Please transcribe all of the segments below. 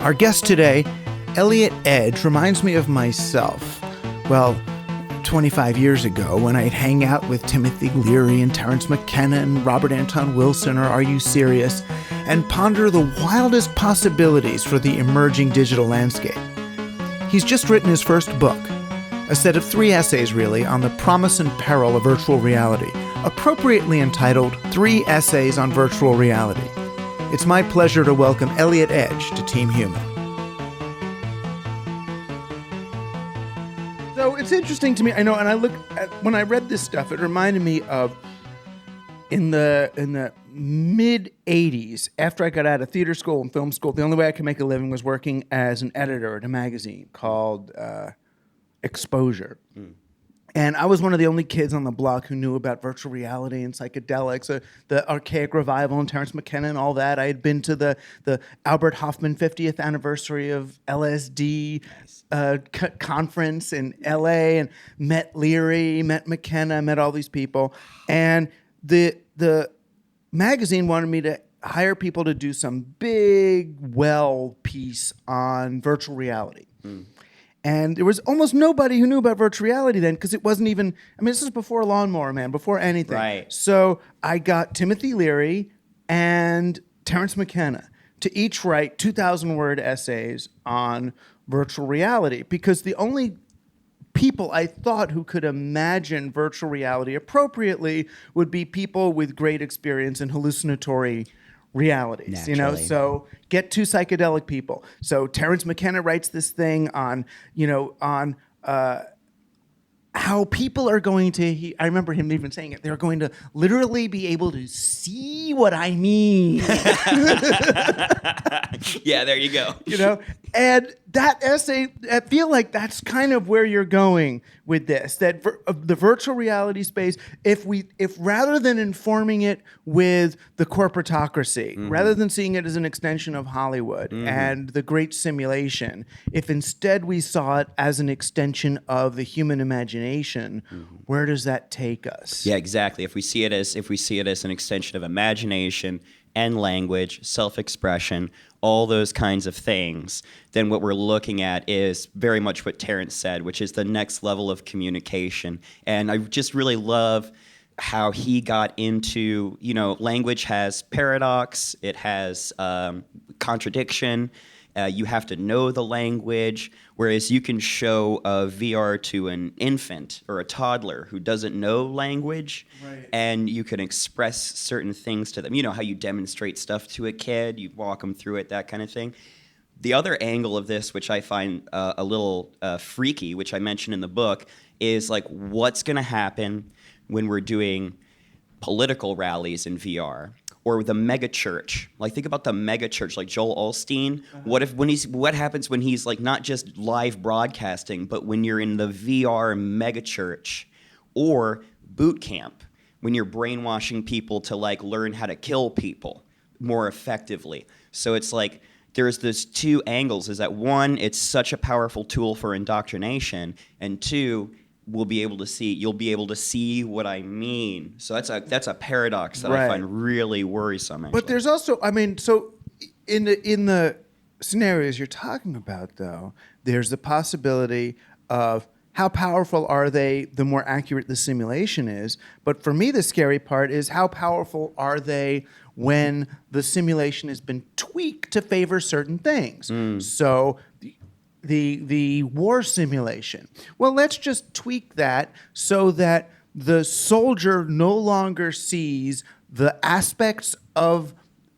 Our guest today, Eliott Edge, reminds me of myself. Well, 25 years ago when I'd hang out with Timothy Leary and Terence McKenna and Robert Anton Wilson or Are You Serious? And ponder the wildest possibilities for the emerging digital landscape. He's just written his first book, a set of 3 essays really on the promise and peril of virtual reality, appropriately entitled 3 Essays on Virtual Reality. It's my pleasure to welcome Eliott Edge to Team Human. So it's interesting to me, I know, and I look at, when I read this stuff, it reminded me of in the mid 80s, after I got out of theater school and film school, the only way I could make a living was working as an editor at a magazine called Exposure. And I was one of the only kids on the block who knew about virtual reality and psychedelics, the archaic revival and Terence McKenna and all that. I had been to the Albert Hoffman 50th anniversary of LSD conference in LA and met Leary, met McKenna, met all these people. And the magazine wanted me to hire people to do some big piece on virtual reality. And there was almost nobody who knew about virtual reality then because it wasn't even, I mean, this is before Lawnmower Man, before anything. Right. So I got Timothy Leary and Terence McKenna to each write 2,000-word essays on virtual reality because the only people I thought who could imagine virtual reality appropriately would be people with great experience in hallucinatory realities. Naturally. You know, so get 2 psychedelic people. So Terence McKenna writes this thing on, how people are going to, I remember him even saying it, they're going to literally be able to see what I mean. Yeah, there you go. You know, and that essay, I feel like that's kind of where you're going with this, that the virtual reality space, if rather than informing it with the corporatocracy, rather than seeing it as an extension of Hollywood and the great simulation, if instead we saw it as an extension of the human imagination, where does that take us? Yeah, exactly. If we see it as an extension of imagination and language, self-expression, all those kinds of things, then what we're looking at is very much what Terence said, which is the next level of communication. And I just really love how he got into, language has paradox, it has contradiction, you have to know the language, whereas you can show a VR to an infant or a toddler who doesn't know language, right, and you can express certain things to them. You know how you demonstrate stuff to a kid, you walk them through it, that kind of thing. The other angle of this, which I find a little freaky, which I mentioned in the book, is like what's going to happen when we're doing political rallies in VR. Or the mega church. Like think about the mega church, like Joel Osteen. What happens when he's like not just live broadcasting, but when you're in the VR mega church or boot camp, when you're brainwashing people to like learn how to kill people more effectively. So it's like there's those 2 angles, is that 1, it's such a powerful tool for indoctrination, and 2, you'll be able to see what I mean. So that's a paradox that I find really worrisome, actually. But there's also, so in the scenarios you're talking about, though, there's the possibility of how powerful are they the more accurate the simulation is. But for me, the scary part is how powerful are they when the simulation has been tweaked to favor certain things. So the war simulation. Well, let's just tweak that so that the soldier no longer sees the aspects of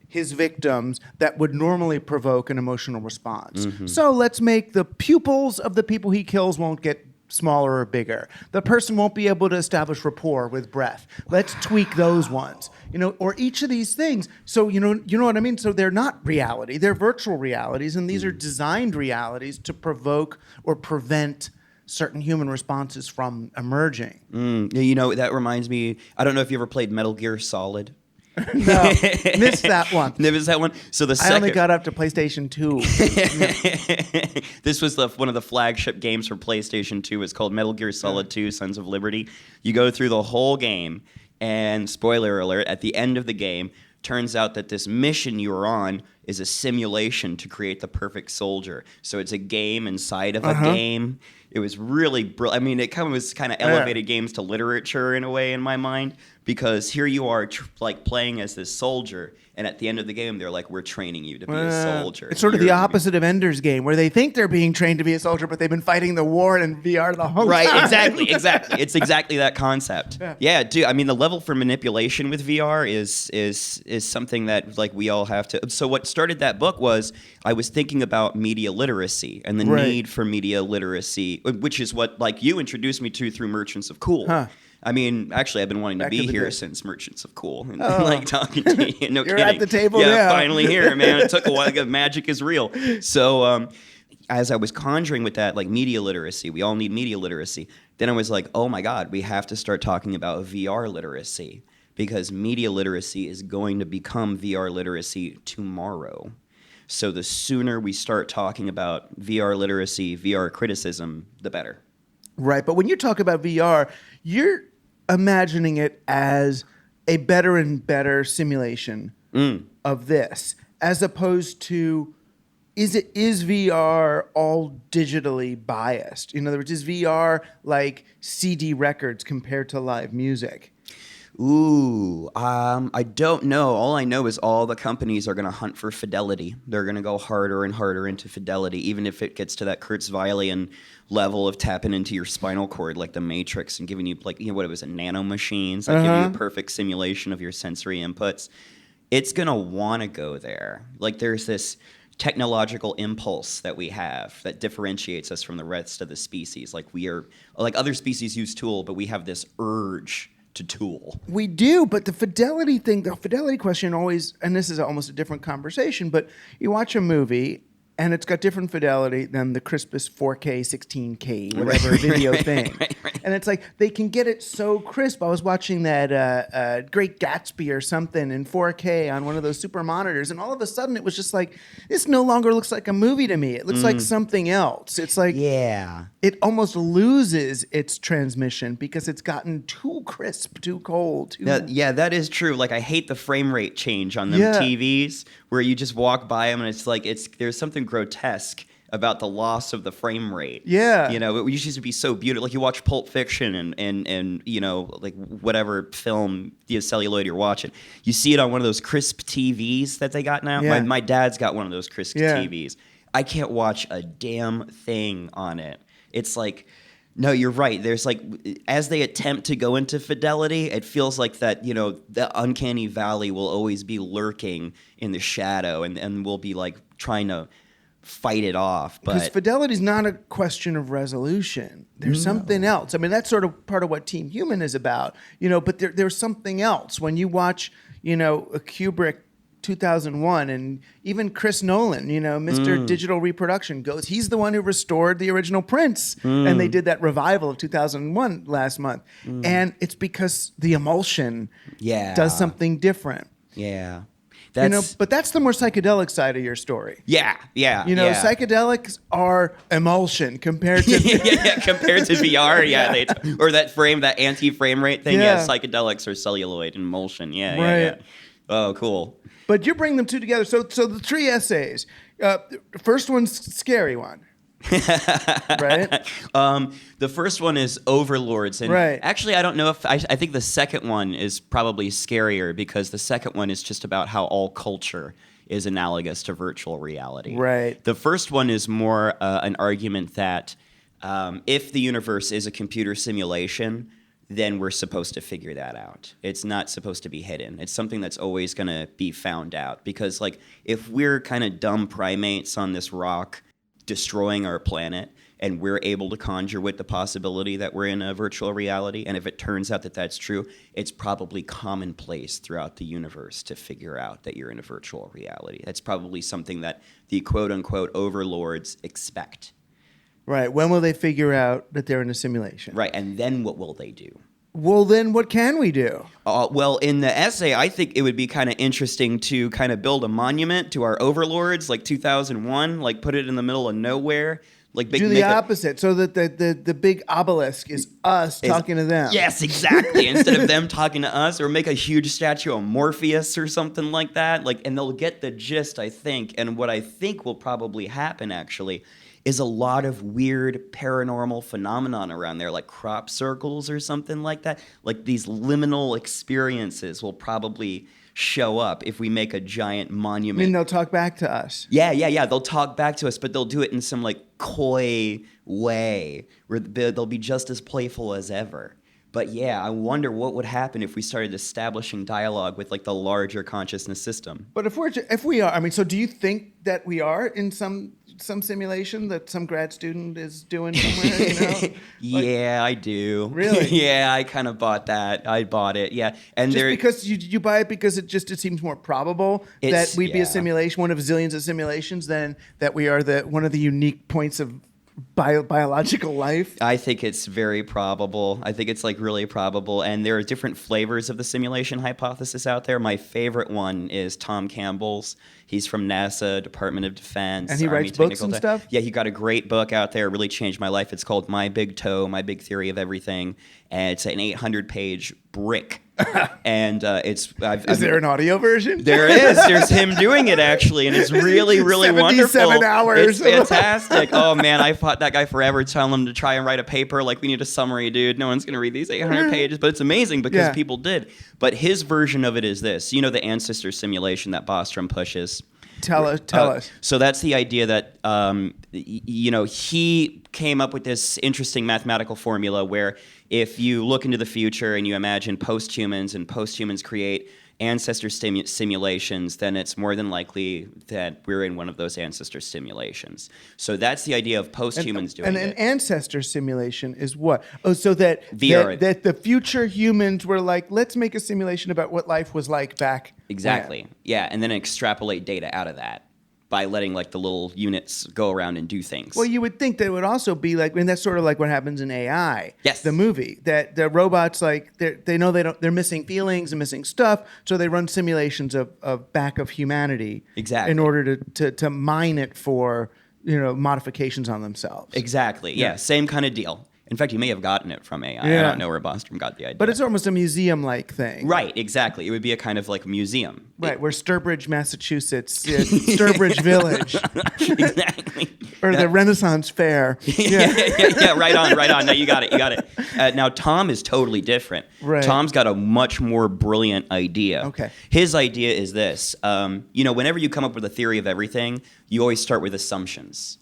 his victims that would normally provoke an emotional response. So let's make the pupils of the people he kills won't get smaller or bigger. The person won't be able to establish rapport with breath. Let's tweak those ones. Or each of these things. So you know what I mean? So they're not reality, they're virtual realities, and these are designed realities to provoke or prevent certain human responses from emerging. That reminds me, I don't know if you ever played Metal Gear Solid. No, missed that one. Missed that one. So I only got up to PlayStation 2. This was one of the flagship games for PlayStation 2. It's called Metal Gear Solid 2: Sons of Liberty. You go through the whole game, and spoiler alert, at the end of the game, turns out that this mission you were on is a simulation to create the perfect soldier. So it's a game inside of a game. It was really brilliant. I mean, it was kind of elevated games to literature in a way in my mind, because here you are like playing as this soldier, and at the end of the game, they're like, we're training you to be a soldier. It's sort of the opposite of Ender's Game, where they think they're being trained to be a soldier, but they've been fighting the war in VR the whole time. Right, exactly. It's exactly that concept. Yeah, dude. I mean, the level for manipulation with VR is something that like we all have to. So what started that book was I was thinking about media literacy and the need for media literacy, which is what like you introduced me to through Merchants of Cool. I mean, actually, I've been wanting to be here since Merchants of Cool and like talking to you. No You're kidding. at the table yeah, now. Finally here, man. It took a while. Magic is real. So as I was conjuring with that, like media literacy, we all need media literacy. Then I was like, oh my God, we have to start talking about VR literacy, because media literacy is going to become VR literacy tomorrow. So the sooner we start talking about VR literacy, VR criticism, the better. Right, but when you talk about VR, you're imagining it as a better and better simulation of this, as opposed to is VR all digitally biased? In other words, is VR like CD records compared to live music? Ooh, I don't know. All I know is all the companies are going to hunt for fidelity. They're going to go harder and harder into fidelity, even if it gets to that Kurzweilian level of tapping into your spinal cord, like the Matrix, and giving you like, you know, what it was, nanomachines that give you a perfect simulation of your sensory inputs. It's going to want to go there. Like there's this technological impulse that we have that differentiates us from the rest of the species. Like we are, like other species use tool, but we have this urge to tool. We do, but the fidelity thing, the fidelity question always, and this is almost a different conversation, but you watch a movie and it's got different fidelity than the crispest 4K, 16K, whatever video thing. Right. And it's like, they can get it so crisp. I was watching that Great Gatsby or something in 4K on one of those super monitors, and all of a sudden it was just like, this no longer looks like a movie to me. It looks like something else. It's like, it almost loses its transmission because it's gotten too crisp, too cold. That is true. Like I hate the frame rate change on them TVs where you just walk by them and it's like, there's something grotesque about the loss of the frame rate. Yeah. You know, it used to be so beautiful. Like you watch Pulp Fiction and you know, like whatever film, celluloid you're watching. You see it on one of those crisp TVs that they got now. Yeah. My dad's got one of those crisp TVs. I can't watch a damn thing on it. It's like, no, you're right. There's like, as they attempt to go into fidelity, it feels like that, you know, the uncanny valley will always be lurking in the shadow and we'll be like trying to fight it off. Because fidelity is not a question of resolution. There's something else. I mean, that's sort of part of what Team Human is about, you know, but there's something else. When you watch, you know, a Kubrick 2001 and even Chris Nolan, you know, Mr. Digital Reproduction he's the one who restored the original Prince, and they did that revival of 2001 last month. And it's because the emulsion does something different. Yeah. You know, but that's the more psychedelic side of your story. Yeah. You know, psychedelics are emulsion compared to compared to VR. Or that anti-frame rate thing. Yeah, psychedelics are celluloid and emulsion. Yeah. Oh, cool. But you bring them two together. So the three essays. First one's scary one. Right? The first one is Overlords. And actually, I don't know if I think the second one is probably scarier, because the second one is just about how all culture is analogous to virtual reality. Right. The first one is more an argument that if the universe is a computer simulation, then we're supposed to figure that out. It's not supposed to be hidden. It's something that's always going to be found out. Because like if we're kind of dumb primates on this rock destroying our planet, and we're able to conjure with the possibility that we're in a virtual reality, and if it turns out that that's true, it's probably commonplace throughout the universe to figure out that you're in a virtual reality. That's probably something that the quote-unquote overlords expect. Right. When will they figure out that they're in a simulation? Right. And then what will they do? Well, then what can we do? Well, in the essay, I think it would be kind of interesting to kind of build a monument to our overlords, like 2001, like put it in the middle of nowhere, Like Do the opposite, so that the big obelisk is us talking to them. Yes, exactly. Instead of them talking to us, or make a huge statue of Morpheus or something like that. Like, and they'll get the gist, I think. And what I think will probably happen, actually, is a lot of weird paranormal phenomenon around there, like crop circles or something like that. Like these liminal experiences will probably show up if we make a giant monument. I mean, they'll talk back to us. Yeah. They'll talk back to us, but they'll do it in some like coy way where they'll be just as playful as ever. But yeah, I wonder what would happen if we started establishing dialogue with like the larger consciousness system. But if we are, I mean, so do you think that we are in some simulation that some grad student is doing somewhere? You know? Yeah, I do. Really? Yeah, I kind of bought that. I bought it. Yeah, and just because you buy it because it seems more probable that we'd be a simulation, one of zillions of simulations, than that we are one of the unique points of biological life. I think it's very probable. I think it's like really probable, and there are different flavors of the simulation hypothesis out there. My favorite one is Tom Campbell's. He's from NASA, Department of Defense. And he Army writes books and stuff? Yeah, he got a great book out there. It really changed my life. It's called My Big Toe, My Big Theory of Everything. And it's an 800-page brick. And is there an audio version? There is. There's him doing it, actually. And it's really, really 77 wonderful. hours. It's fantastic. Oh, man, I fought that guy forever telling him to try and write a paper. Like, we need a summary, dude. No one's going to read these 800 pages. But it's amazing because people did. But his version of it is this. You know the ancestor simulation that Bostrom pushes? Tell us. So that's the idea that, he came up with this interesting mathematical formula where if you look into the future and you imagine post-humans and post-humans create ancestor simulations, then it's more than likely that we're in one of those ancestor simulations. So that's the idea of post-humans doing it. And an ancestor simulation is what? Oh, so that the future humans were like, let's make a simulation about what life was like back Exactly. when. Yeah, and then extrapolate data out of that by letting like the little units go around and do things. Well, you would think that it would also be like, and that's sort of like what happens in AI. Yes. The movie, that the robots, like they know they're missing feelings and missing stuff, so they run simulations of back of humanity. Exactly. In order to mine it for modifications on themselves. Exactly. Yeah. Same kind of deal. In fact, you may have gotten it from AI. Yeah. I don't know where Bostrom got the idea. But it's almost a museum-like thing. Right, exactly. It would be a kind of like museum. Right, where Sturbridge, Massachusetts, Sturbridge Village. Exactly. Or the Renaissance Fair. Yeah, right on. No, you got it. Now, Tom is totally different. Right. Tom's got a much more brilliant idea. Okay. His idea is this. Whenever you come up with a theory of everything, you always start with assumptions.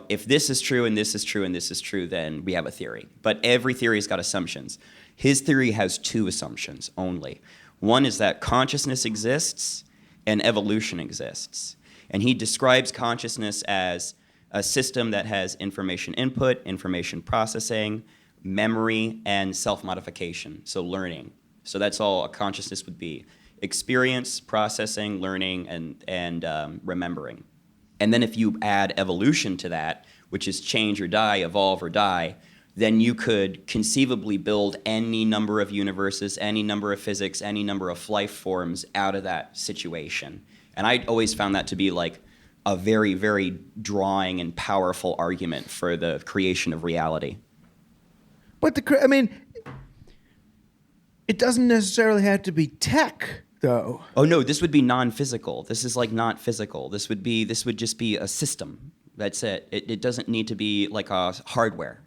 If this is true and this is true and this is true, then we have a theory. But every theory's got assumptions. His theory has two assumptions only. One is that consciousness exists and evolution exists. And he describes consciousness as a system that has information input, information processing, memory, and self-modification, so learning. So that's all a consciousness would be. Experience, processing, learning, and remembering. And then if you add evolution to that, which is change or die, evolve or die, then you could conceivably build any number of universes, any number of physics, any number of life forms out of that situation. And I always found that to be like a very, very drawing and powerful argument for the creation of reality. But it doesn't necessarily have to be tech. Though. Oh no, this would be non-physical. This is like not physical. This would just be a system. That's it. It doesn't need to be like a hardware.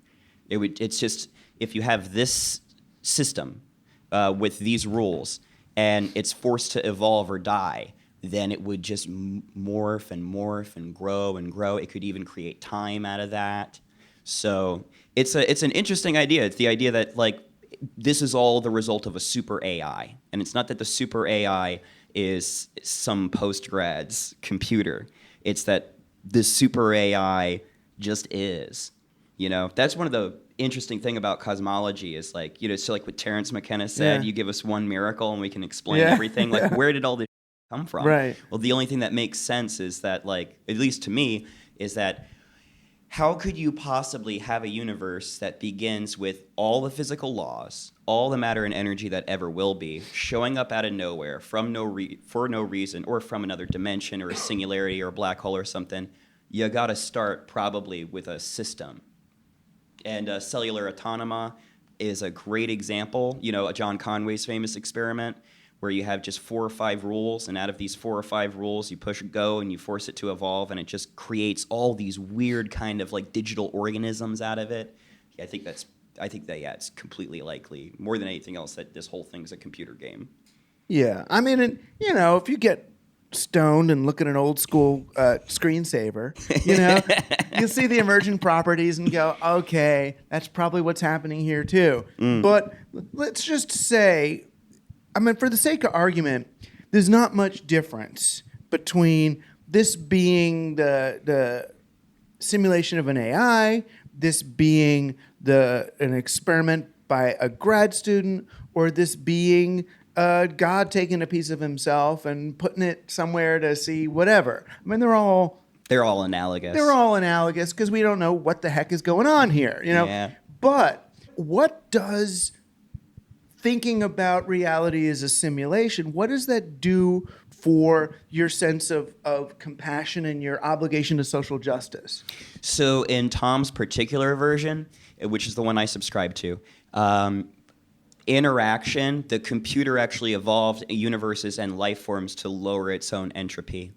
It's just if you have this system with these rules and it's forced to evolve or die, then it would just morph and grow. It could even create time out of that. So it's an interesting idea. It's the idea that like this is all the result of a super AI. And it's not that the super AI is some postgrad's computer. It's that this super AI just is. That's one of the interesting thing about cosmology is like, so like what Terence McKenna said, you give us one miracle and we can explain everything. Like, where did all this come from? Right. Well, the only thing that makes sense is that, like, at least to me, is that how could you possibly have a universe that begins with all the physical laws, all the matter and energy that ever will be, showing up out of nowhere for no reason, or from another dimension or a singularity or a black hole or something, you got to start probably with a system. And cellular autonoma is a great example. You know, John Conway's famous experiment where you have just 4 or 5 rules, and out of these 4 or 5 rules, you push go and you force it to evolve, and it just creates all these weird kind of like digital organisms out of it. I think that it's completely likely, more than anything else, that this whole thing's a computer game. Yeah, I mean, and, you know, if you get stoned and look at an old school screensaver, you know, you'll see the emergent properties and go, okay, that's probably what's happening here too. But let's just say, I mean, for the sake of argument, there's not much difference between this being the simulation of an AI, this being an experiment by a grad student, or this being God taking a piece of himself and putting it somewhere to see whatever. I mean, they're all analogous. They're all analogous because we don't know what the heck is going on here, you know. Yeah. But what does thinking about reality as a simulation, what does that do for your sense of compassion and your obligation to social justice? So in Tom's particular version, which is the one I subscribe to, interaction, the computer actually evolved universes and life forms to lower its own entropy.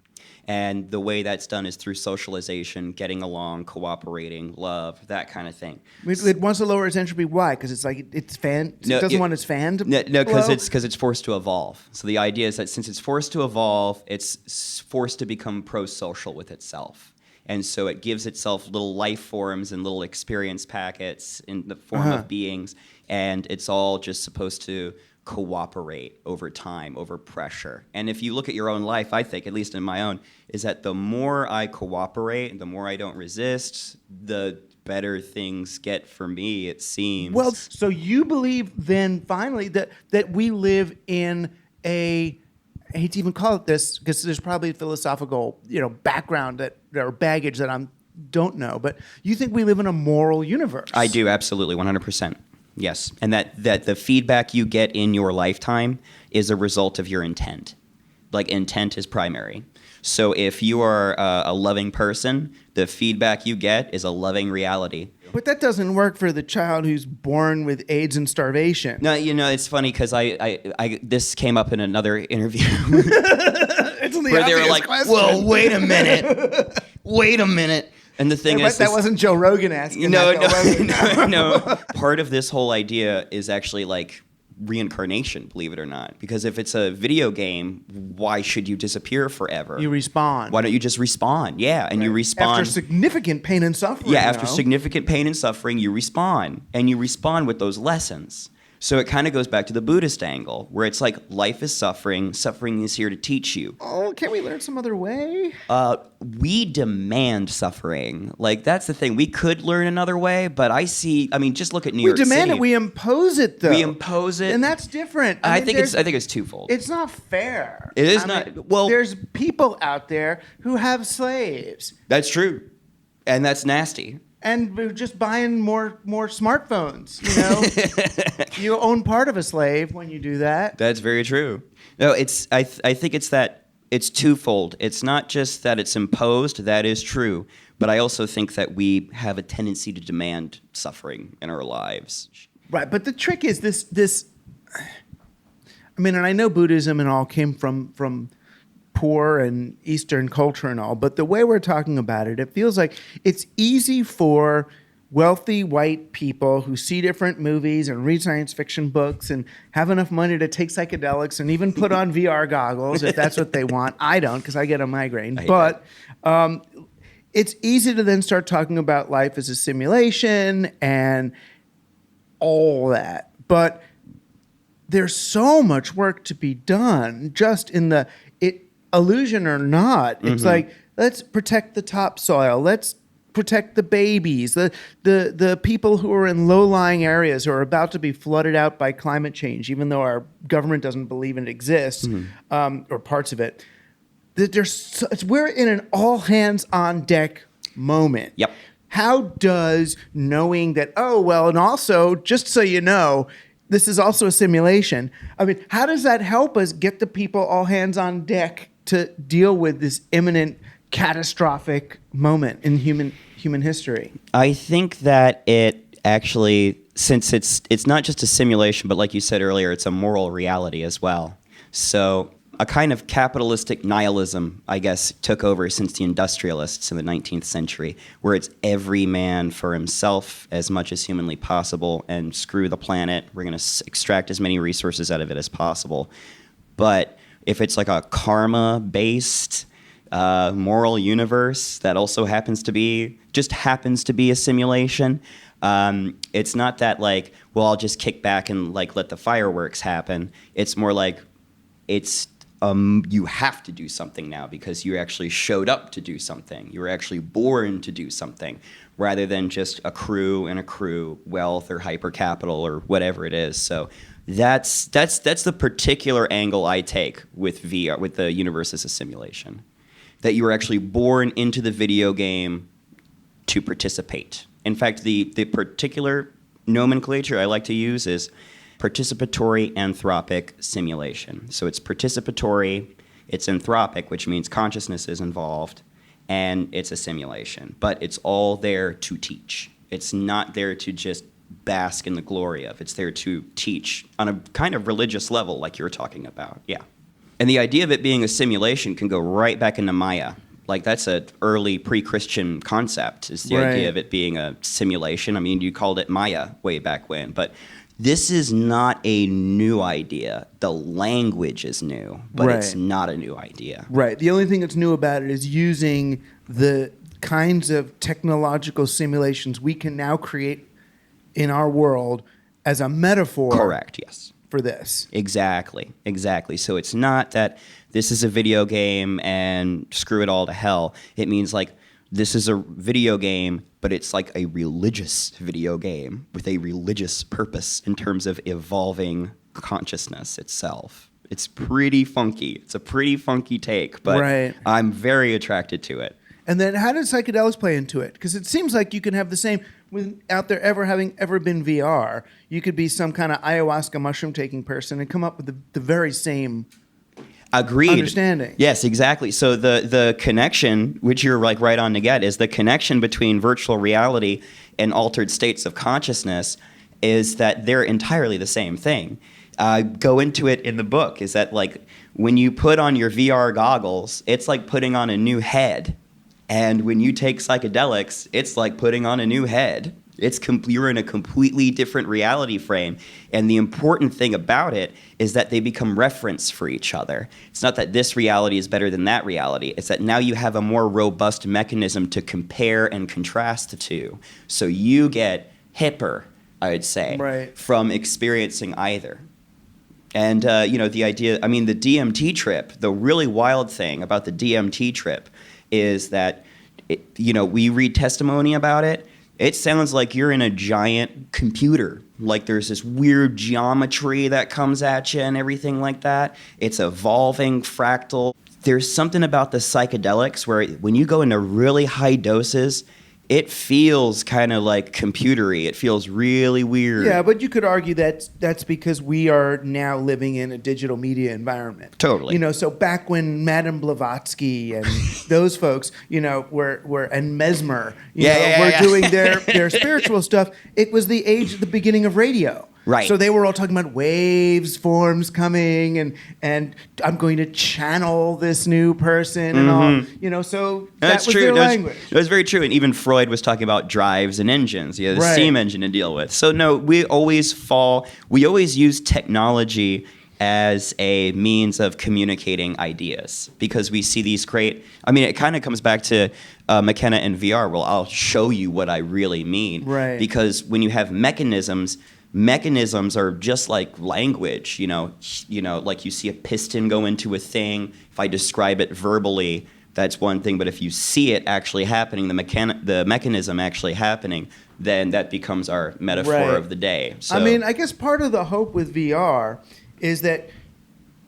And the way that's done is through socialization, getting along, cooperating, love, that kind of thing. It wants to lower its entropy. Why? Because it's like it doesn't want its fan to No, blow? because it's forced to evolve. So the idea is that since it's forced to evolve, it's forced to become pro-social with itself. And so it gives itself little life forms and little experience packets in the form of beings, and it's all just supposed to cooperate over time, over pressure. And if you look at your own life, I think, at least in my own, is that the more I cooperate, the more I don't resist, the better things get for me, it seems. Well, so you believe then finally that we live in I hate to even call it this because there's probably a philosophical, background or baggage that I don't know, but you think we live in a moral universe? I do, absolutely, 100%. Yes, and that the feedback you get in your lifetime is a result of your intent. Like, intent is primary. So if you are a loving person, the feedback you get is a loving reality. But that doesn't work for the child who's born with AIDS and starvation. No, it's funny because I this came up in another interview. It's only where they were like, question. "Whoa, wait a minute." And the thing is, that wasn't Joe Rogan asking. No. Part of this whole idea is actually like reincarnation, believe it or not. Because if it's a video game, why should you disappear forever? You respawn. Why don't you just respawn? Yeah, and you respawn after significant pain and suffering. Yeah, after significant pain and suffering, you respawn, and you respawn with those lessons. So it kind of goes back to the Buddhist angle, where it's like life is suffering, suffering is here to teach you. Oh, can't we learn some other way? We demand suffering. Like, that's the thing. We could learn another way, but just look at New York City. We demand it. We impose it, though. We impose it. And that's different. I think it's twofold. It's not fair. It is not. Well, there's people out there who have slaves. That's true. And that's nasty. And we're just buying more smartphones, You own part of a slave when you do that. That's very true. No, I think it's that it's twofold. It's not just that it's imposed, that is true, but I also think that we have a tendency to demand suffering in our lives. Right, but the trick is this and I know Buddhism and all came from poor and Eastern culture and all, but the way we're talking about it, it feels like it's easy for wealthy white people who see different movies and read science fiction books and have enough money to take psychedelics and even put on VR goggles if that's what they want. I don't, because I get a migraine. But it's easy to then start talking about life as a simulation and all that. But there's so much work to be done just in illusion or not. It's like, let's protect the topsoil. Let's protect the babies, the people who are in low-lying areas who are about to be flooded out by climate change, even though our government doesn't believe it exists, or parts of it. We're in an all-hands-on-deck moment. Yep. How does knowing that, and also, just so you know, this is also a simulation. How does that help us get the people all hands on deck to deal with this imminent catastrophic moment in human history? I think that it actually, since it's not just a simulation, but like you said earlier, it's a moral reality as well. So a kind of capitalistic nihilism, I guess, took over since the industrialists in the 19th century, where it's every man for himself as much as humanly possible, and screw the planet. We're going to extract as many resources out of it as possible. But if it's like a karma-based moral universe that also happens to be a simulation, it's not that like, well, I'll just kick back and like let the fireworks happen. It's more like you have to do something now because you actually showed up to do something. You were actually born to do something, rather than just accrue wealth or hypercapital or whatever it is. So that's the particular angle I take with VR, with the universe as a simulation. That you were actually born into the video game to participate. In fact, the particular nomenclature I like to use is participatory anthropic simulation. So it's participatory, it's anthropic, which means consciousness is involved, and it's a simulation. But it's all there to teach. It's not there to just bask in the glory of. It's there to teach on a kind of religious level, like you were talking about. Yeah. And the idea of it being a simulation can go right back into Maya. Like, that's an early pre-Christian concept, is the idea of it being a simulation. I mean, you called it Maya way back when, but this is not a new idea. The language is new, but it's not a new idea. Right. The only thing that's new about it is using the kinds of technological simulations we can now create in our world as a metaphor. Correct, yes. For this. Exactly. So it's not that this is a video game and screw it all to hell. It means like this is a video game, but it's like a religious video game with a religious purpose in terms of evolving consciousness itself. It's pretty funky. It's a pretty funky take, but I'm very attracted to it. And then how does psychedelics play into it? Because it seems like you can have the same, without there having ever been VR, you could be some kind of ayahuasca mushroom-taking person and come up with the very same understanding. Yes, exactly. So the connection, which you're like right on to get, is the connection between virtual reality and altered states of consciousness is that they're entirely the same thing. Go into it in the book, is that like when you put on your VR goggles, it's like putting on a new head. And when you take psychedelics, it's like putting on a new head. You're in a completely different reality frame. And the important thing about it is that they become reference for each other. It's not that this reality is better than that reality. It's that now you have a more robust mechanism to compare and contrast the two. So you get hipper, I would say, from experiencing either. And, the idea, I mean, the DMT trip, the really wild thing about the DMT trip is that, we read testimony about it. It sounds like you're in a giant computer. Like there's this weird geometry that comes at you and everything like that. It's evolving, fractal. There's something about the psychedelics where when you go into really high doses, it feels kind of like computery. It feels really weird. Yeah, but you could argue that that's because we are now living in a digital media environment. Totally. So back when Madame Blavatsky and those folks, were and Mesmer, were doing their spiritual stuff, it was the beginning of radio. Right. So they were all talking about waves, forms coming, and I'm going to channel this new person and all. So that was their language. That was very true. And even Freud was talking about drives and engines, the steam engine to deal with. So no, we always use technology as a means of communicating ideas because we see these it kind of comes back to McKenna and VR. Well, I'll show you what I really mean. Right. Because when you have mechanisms are just like language, like you see a piston go into a thing. If I describe it verbally, that's one thing, but if you see it actually happening, the mechanism actually happening, then that becomes our metaphor of the day. So, I guess part of the hope with VR is that,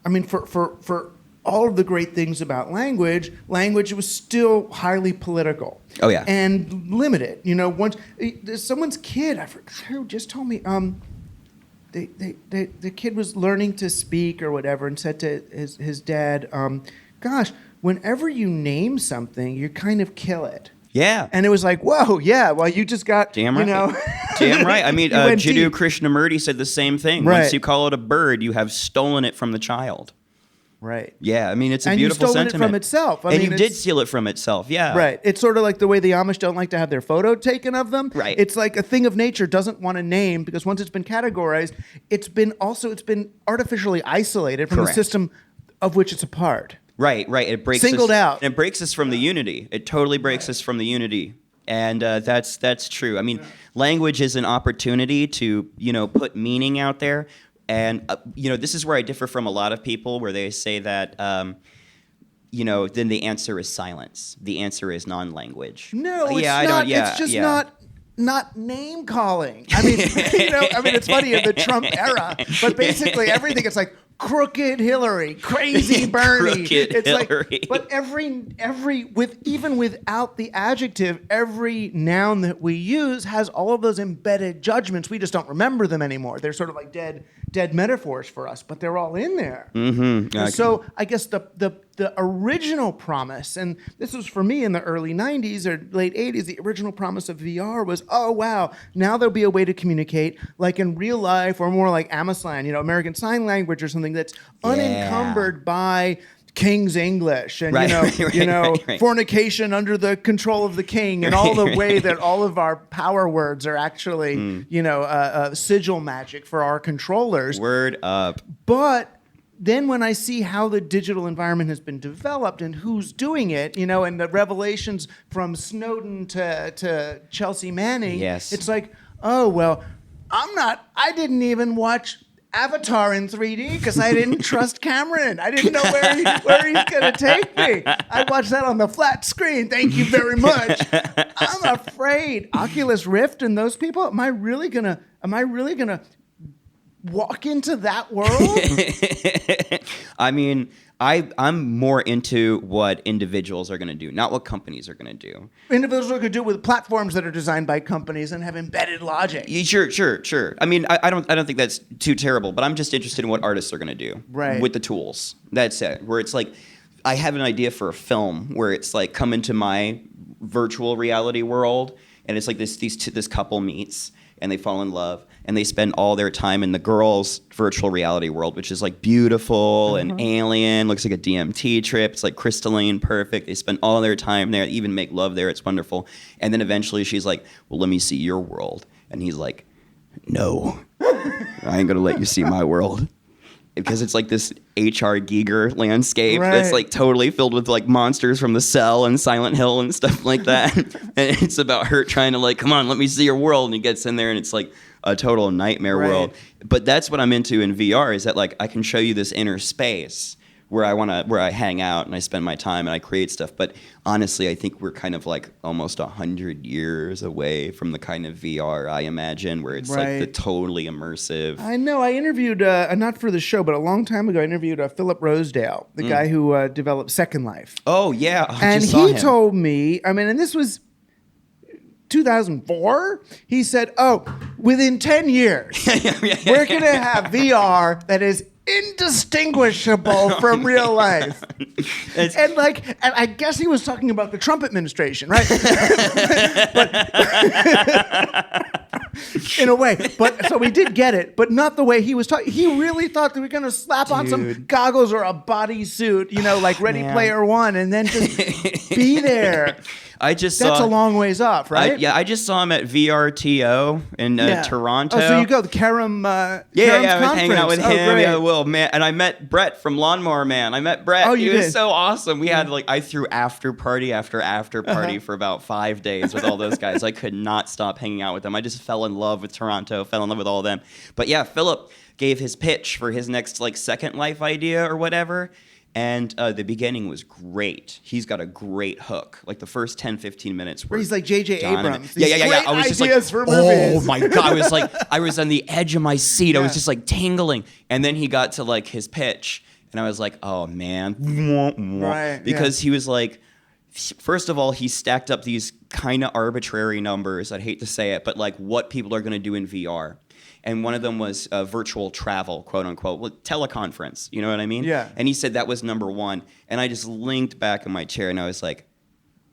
for all of the great things about language was still highly political. Oh yeah, and limited. Once someone's kid, I forgot who just told me, the kid was learning to speak or whatever, and said to his dad, "Gosh, whenever you name something, you kind of kill it. Yeah. And it was like, whoa, yeah, well, you just got, Damn right. you know. Damn right. I mean, You went Jiddu deep. Krishnamurti said the same thing. Right. Once you call it a bird, you have stolen it from the child. Right. Yeah, I mean, it's a And beautiful you've stolen sentiment. it from itself. I and mean, you did it's- steal it from itself, yeah. Right. It's sort of like the way the Amish don't like to have their photo taken of them. Right. It's like a thing of nature doesn't want a name because once it's been categorized, it's been artificially isolated from Correct. the system of which it's a part. Right. It breaks Singled us, out. It breaks us from the unity. It totally breaks us from the unity. And that's true. I mean, language is an opportunity to, put meaning out there. And, this is where I differ from a lot of people where they say that, then the answer is silence. The answer is non-language. No, it's yeah, not. I don't, yeah, it's just yeah. not name calling. I mean, it's funny in the Trump era, but basically everything, it's like crooked Hillary, crazy Bernie. Crooked It's Hillary. like, but even without the adjective, every noun that we use has all of those embedded judgments. We just don't remember them anymore. They're sort of like dead metaphors for us, but they're all in there. Mm-hmm. And so I guess the original promise, and this was for me in the early 90s or late 80s, the original promise of VR was, oh, wow, now there'll be a way to communicate like in real life or more like Amazon, American Sign Language or something that's unencumbered by King's English and, Right. fornication under the control of the king and all the way that all of our power words are actually, sigil magic for our controllers. Word up. But then when I see how the digital environment has been developed and who's doing it, and the revelations from Snowden to Chelsea Manning, Yes. it's like, oh, well, I didn't even watch Avatar in 3D because I didn't trust Cameron. I didn't know where he's going to take me. I watched that on the flat screen. Thank you very much. I'm afraid Oculus Rift and those people, am I really going to walk into that world? I mean, I'm more into what individuals are going to do, not what companies are going to do. Individuals are going to do it with platforms that are designed by companies and have embedded logic. Sure. I mean, I don't think that's too terrible, but I'm just interested in what artists are going to do with the tools. That's it. Where it's like, I have an idea for a film where it's like, come into my virtual reality world, and it's like this couple meets and they fall in love. And they spend all their time in the girl's virtual reality world, which is like beautiful and alien, looks like a DMT trip. It's like crystalline, perfect. They spend all their time there, even make love there. It's wonderful. And then eventually she's like, well, let me see your world. And he's like, no, I ain't going to let you see my world. Because it's like this H.R. Giger landscape that's like totally filled with like monsters from The Cell and Silent Hill and stuff like that. And it's about her trying to like, come on, let me see your world. And he gets in there and it's like a total nightmare world. But that's what I'm into in VR, is that like I can show you this inner space where I hang out and I spend my time and I create stuff. But honestly, I think we're kind of like almost 100 years away from the kind of VR I imagine, where it's like the totally immersive. I know. I interviewed, not for the show, but a long time ago, I interviewed Philip Rosedale, the guy who developed Second Life. Oh, yeah. And he told me, and this was 2004, he said, within 10 years, we're going to have VR that is indistinguishable from real life. And I guess he was talking about the Trump administration, right? In a way. But so we did get it, but not the way he was talking. He really thought that we were going to slap on some goggles or a bodysuit, like Ready Player One, and then just be there. That's a long ways off, right? I just saw him at VRTO in Toronto. Oh, so you go the Karam. I was hanging out with him. Great. Yeah, well, man, and I met Brett from Lawnmower Man. I met Brett. Oh, he you was did? so awesome. We had I threw after party after after party for about 5 days with all those guys. I could not stop hanging out with them. I just fell in love with Toronto. Fell in love with all of them. But yeah, Philip gave his pitch for his next Second Life idea or whatever. And the beginning was great. He's got a great hook. Like the first 10, 15 minutes. Where he's like J.J. Abrams. Yeah. Great I was just ideas for movies. oh my God. I was on the edge of my seat. I was just tingling. And then he got to his pitch. And I was like, oh man. Because he was like, first of all, he stacked up these kind of arbitrary numbers. I'd hate to say it, but what people are going to do in VR. and one of them was virtual travel, quote unquote, well, teleconference. You know what I mean? Yeah. And he said that was number one, and I just leaned back in my chair and I was like,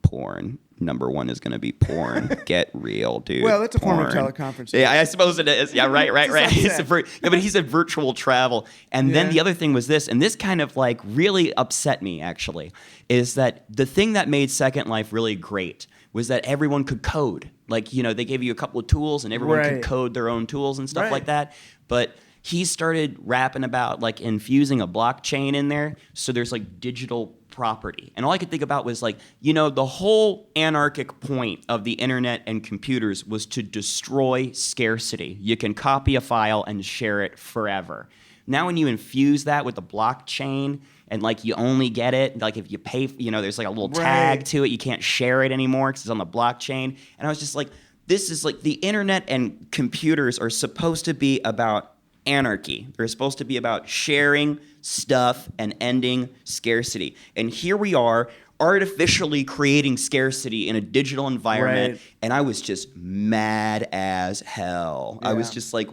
porn. Number one is going to be porn. Get real, dude. Well, it's a form of Porn. teleconferencing. Yeah, I suppose it is. Yeah, right. To But he said virtual travel. And then the other thing was this, and this kind of like really upset me actually, is that the thing that made Second Life really great was that everyone could code. Like, you know, they gave you a couple of tools and everyone could code their own tools and stuff like that. But he started rapping about like infusing a blockchain in there, so there's like digital property. And all I could think about was like, you know, the whole anarchic point of the internet and computers was to destroy scarcity. You can copy a file and share it forever. Now when you infuse that with the blockchain and like you only get it, like if you pay, you know, there's like a little tag to it, you can't share it anymore because it's on the blockchain. And I was just like, this is like the internet and computers are supposed to be about anarchy. They're supposed to be about sharing stuff and ending scarcity. And here we are artificially creating scarcity in a digital environment. And I was just mad as hell. I was just like,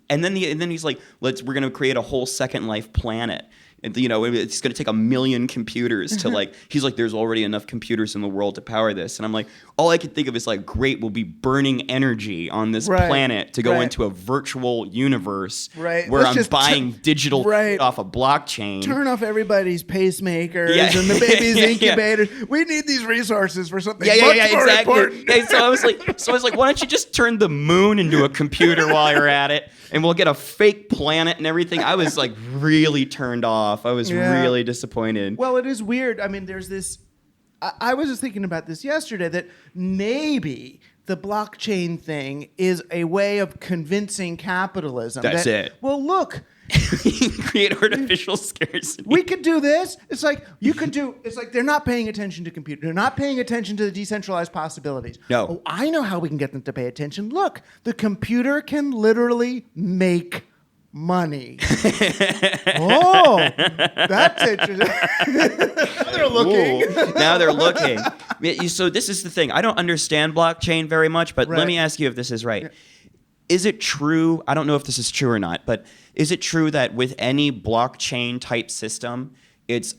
and then he's like, we're going to create a whole Second Life planet. And, you know, it's going to take 1 million computers to like, he's like, there's already enough computers in the world to power this. And I'm like, all I could think of is like, great, we'll be burning energy on this planet to go into a virtual universe where I'm buying digital off a blockchain. Turn off everybody's pacemakers and the baby's incubators. We need these resources for something much more important. So I was like, why don't you just turn the moon into a computer while you're at it? And we'll get a fake planet and everything. I was like really turned off. I was really disappointed. Well, it is weird. I mean, there's this. I was just thinking about this yesterday that maybe the blockchain thing is a way of convincing capitalism. That's it. Well, look. Create artificial scarcity. We could do this. It's like you could do. It's like they're not paying attention to computers. They're not paying attention to the decentralized possibilities. No. Oh, I know how we can get them to pay attention. Look, the computer can literally make money. Oh, that's interesting. They're looking. Ooh, now they're looking. So this is the thing. I don't understand blockchain very much, but let me ask you if this is right. Is it true? I don't know if this is true or not, but is it true that with any blockchain type system, it's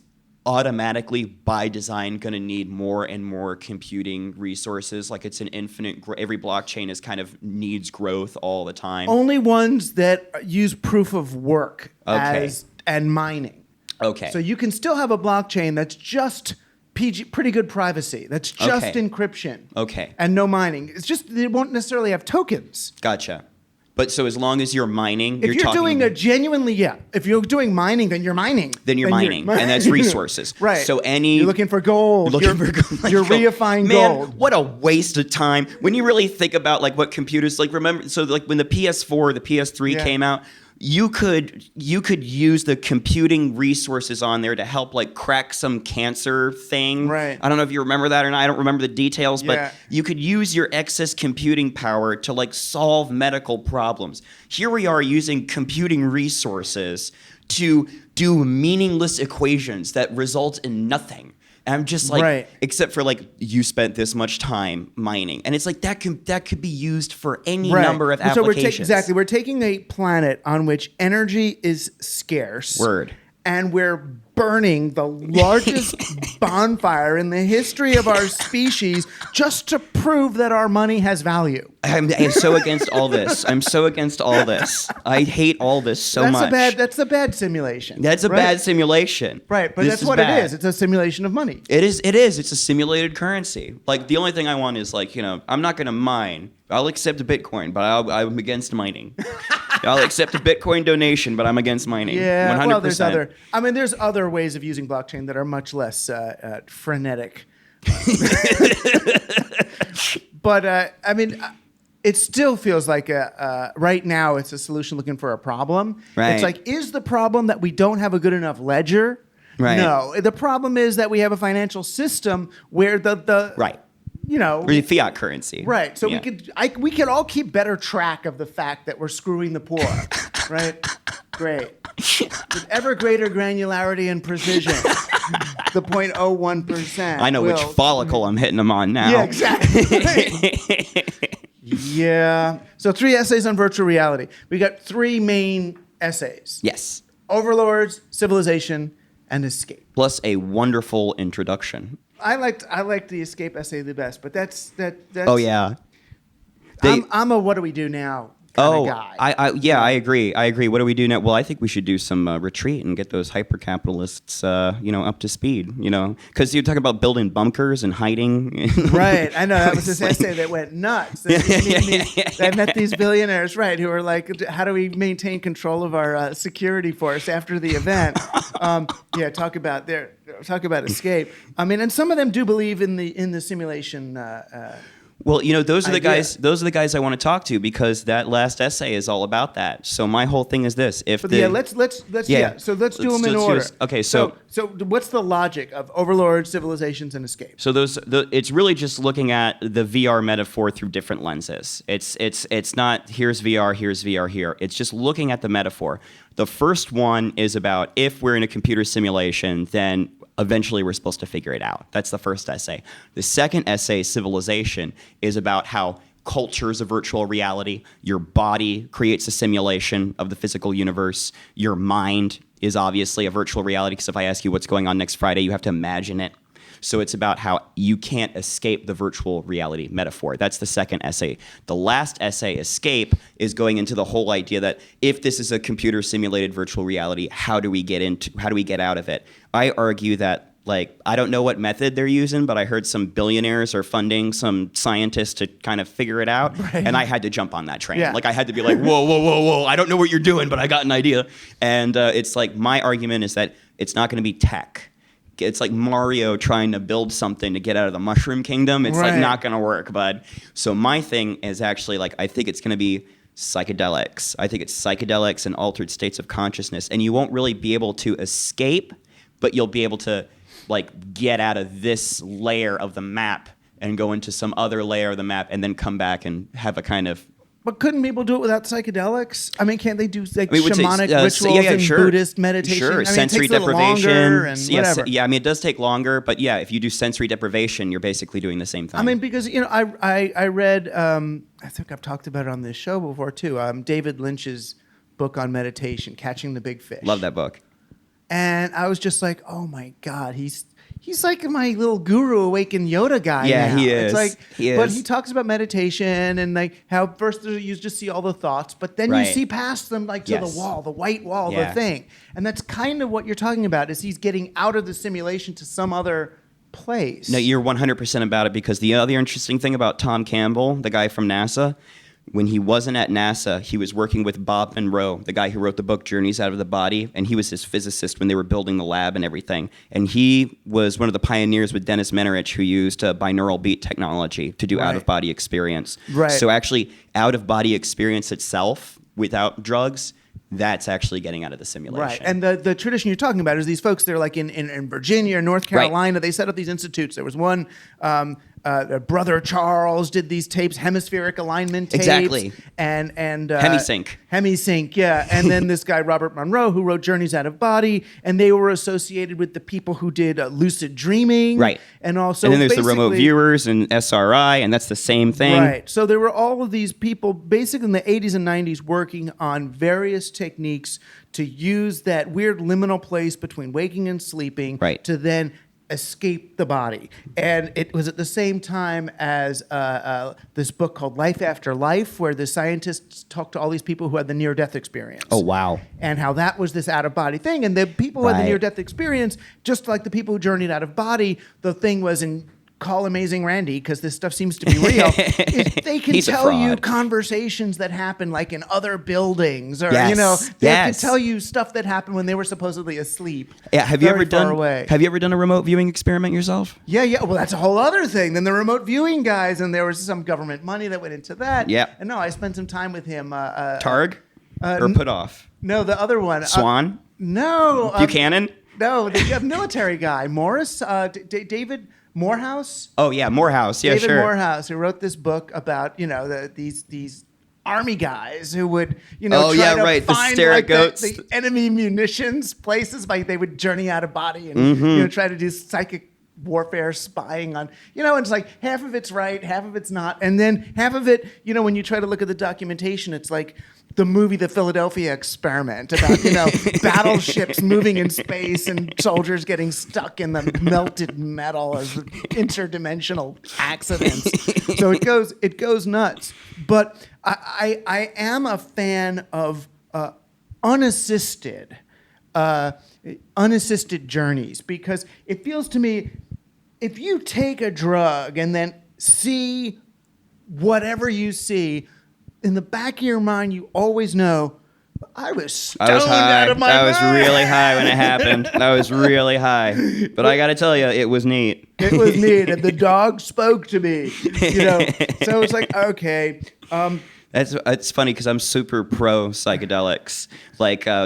automatically by design going to need more and more computing resources? Like it's an infinite, every blockchain is kind of needs growth all the time. Only ones that use proof of work and mining. Okay. So you can still have a blockchain that's just pretty good privacy. That's just encryption. Okay. And no mining. It's just they won't necessarily have tokens. Gotcha. But so as long as you're mining, if you're doing a genuinely, if you're doing mining, then you're mining. And that's resources. Right. So you're looking for gold. You're reifying gold. What a waste of time. When you really think about like what computers like, remember, so like when the PS4, the PS3 came out, you could use the computing resources on there to help like crack some cancer thing. Right. I don't know if you remember that or not. I don't remember the details, but you could use your excess computing power to like solve medical problems. Here we are using computing resources to do meaningless equations that result in nothing. And I'm just like, except for like, you spent this much time mining. And it's like, that could be used for any number of applications. So we're taking a planet on which energy is scarce. And we're burning the largest bonfire in the history of our species just to prove that our money has value. I'm so against all this. I'm so against all this. I hate all this so much. That's a bad simulation. That's a bad simulation. Right, but that's what it is. It's a simulation of money. It is. It's a simulated currency. Like, the only thing I want is, like, you know, I'm not going to mine. I'll accept a Bitcoin, but I'm against mining. I'll accept a Bitcoin donation, but I'm against mining. Yeah, 100%. Well, there's other ways of using blockchain that are much less frenetic. But it still feels like right now it's a solution looking for a problem. Right. It's like, is the problem that we don't have a good enough ledger? Right. No, the problem is that we have a financial system where the you know, or the fiat currency. Right. So we could all keep better track of the fact that we're screwing the poor. Right. Great. With ever greater granularity and precision. The 0.01%. I know which follicle I'm hitting them on now. Yeah, exactly. Yeah. So 3 essays on virtual reality. We got 3 main essays. Yes. Overlords, civilization, and escape. Plus a wonderful introduction. I liked the escape essay the best, but that's Oh yeah. I'm a what do we do now kind of guy. I agree. What do we do now? Well, I think we should do some retreat and get those hyper-capitalists, up to speed, Because you're talking about building bunkers and hiding. Right. I know. That was this essay that went nuts. I met these billionaires, right, who were like, how do we maintain control of our security force after the event? Talk about escape. I mean, and some of them do believe in the simulation. Well, those are the guys. Those are the guys I want to talk to because that last essay is all about that. So my whole thing is this: let's So let's do them in order. Okay, so what's the logic of overlords, civilizations, and escape? So it's really just looking at the VR metaphor through different lenses. It's not here's VR here. It's just looking at the metaphor. The first one is about if we're in a computer simulation, then eventually we're supposed to figure it out. That's the first essay. The second essay, Civilization, is about how culture is a virtual reality. Your body creates a simulation of the physical universe. Your mind is obviously a virtual reality because if I ask you what's going on next Friday, you have to imagine it. So it's about how you can't escape the virtual reality metaphor. That's the second essay. The last essay, Escape, is going into the whole idea that if this is a computer simulated virtual reality, how do we get out of it? I argue that, I don't know what method they're using, but I heard some billionaires are funding some scientists to kind of figure it out, right. And I had to jump on that train. Yeah. I had to be like, whoa, I don't know what you're doing, but I got an idea. And it's like my argument is that it's not going to be tech. It's like Mario trying to build something to get out of the Mushroom Kingdom. It's not going to work, bud. So my thing is actually I think it's going to be psychedelics. I think it's psychedelics and altered states of consciousness. And you won't really be able to escape, but you'll be able to get out of this layer of the map and go into some other layer of the map and then come back and have a kind of... But couldn't people do it without psychedelics? I mean, can't they do shamanic rituals and sure. Buddhist meditation? Sure, sensory deprivation. And whatever. It does take longer, but if you do sensory deprivation, you're basically doing the same thing. I mean, because I read, I think I've talked about it on this show before too. David Lynch's book on meditation, Catching the Big Fish. Love that book. And I was just like, oh my God, he's like my little guru awakened Yoda guy. Yeah, now. he is. But he talks about meditation and how first you just see all the thoughts, but then you see past them to the wall, the white wall, the thing. And that's kind of what you're talking about is he's getting out of the simulation to some other place. No, you're 100% about it because the other interesting thing about Tom Campbell, the guy from NASA, when he wasn't at NASA, he was working with Bob Monroe, the guy who wrote the book Journeys Out of the Body, and he was his physicist when they were building the lab and everything. And he was one of the pioneers with Dennis Menerich who used binaural beat technology to do out-of-body experience. Right. So actually, out-of-body experience itself without drugs, that's actually getting out of the simulation. Right. And the tradition you're talking about is these folks, they're in Virginia or North Carolina. Right. They set up these institutes. There was one... Brother Charles did these tapes, hemispheric alignment tapes. Exactly. And Hemisync, yeah. And then this guy, Robert Monroe, who wrote Journeys Out of Body, and they were associated with the people who did lucid dreaming. Right. And also and then there's the remote viewers and SRI, and that's the same thing. Right. So there were all of these people basically in the 80s and 90s working on various techniques to use that weird liminal place between waking and sleeping to then escape the body. And it was at the same time as this book called Life After Life, where the scientists talked to all these people who had the near-death experience. Oh, wow. And how that was this out-of-body thing. And the people who had the near-death experience, just like the people who journeyed out of body, the thing was call Amazing Randy, because this stuff seems to be real, is they can tell you conversations that happen in other buildings, or they can tell you stuff that happened when they were supposedly asleep. Yeah, have you ever done a remote viewing experiment yourself? Yeah. Well, that's a whole other thing than the remote viewing guys, and there was some government money that went into that. Yeah. And no, I spent some time with him. Targ or Put Off? No, the other one. Swan? No. Buchanan? No, the military guy, Morris, David Morehouse? Oh, yeah, Morehouse. Yeah, David sure. Morehouse, who wrote this book about, these army guys who would, try to find the enemy munitions places. They would journey out of body and, try to do psychic warfare, spying on, and it's like half of it's right, half of it's not. And then half of it, when you try to look at the documentation, it's like the movie The Philadelphia Experiment about, battleships moving in space and soldiers getting stuck in the melted metal as interdimensional accidents. So it goes nuts. But I am a fan of unassisted journeys, because it feels to me, if you take a drug and then see whatever you see, in the back of your mind, you always know, I was stoned out of my mind. I was really high when it happened. I was really high. But I got to tell you, it was neat. It was neat, and the dog spoke to me. So it's like, okay. It's funny because I'm super pro psychedelics,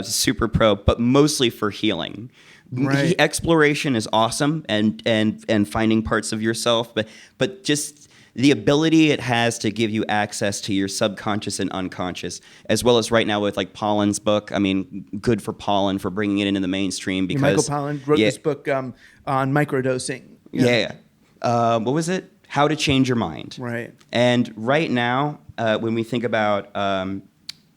super pro, but mostly for healing. Right. Exploration is awesome, and finding parts of yourself, but just the ability it has to give you access to your subconscious and unconscious, as well as right now with Pollan's book. I mean, good for Pollan for bringing it into the mainstream, because Michael Pollan wrote this book on microdosing. Yeah. What was it? How to Change Your Mind. Right. And right now, when we think about,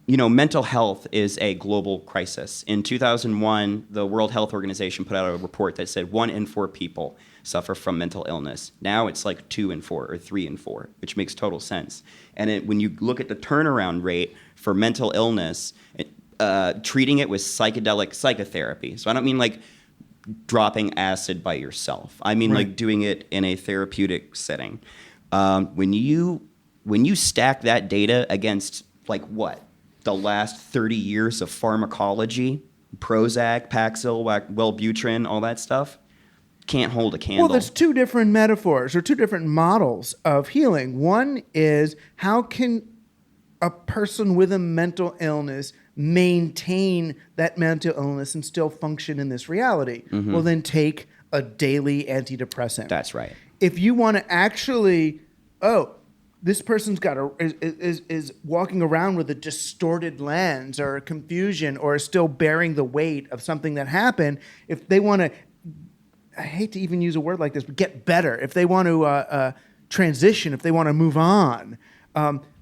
mental health is a global crisis. In 2001, the World Health Organization put out a report that said 1 in 4 people suffer from mental illness. Now it's like 2 in 4 or 3 in 4, which makes total sense. And when you look at the turnaround rate for mental illness, treating it with psychedelic psychotherapy. So I don't mean dropping acid by yourself. I mean doing it in a therapeutic setting. When you stack that data against the last 30 years of pharmacology, Prozac, Paxil, Wellbutrin, all that stuff, can't hold a candle. Well, there's two different metaphors or two different models of healing. One is, how can a person with a mental illness maintain that mental illness and still function in this reality? Mm-hmm. Well, then take a daily antidepressant. That's right. If you want to actually, this person's is walking around with a distorted lens or a confusion, or is still bearing the weight of something that happened, if they want to, I hate to even use a word like this, but get better, if they want to transition, if they want to move on,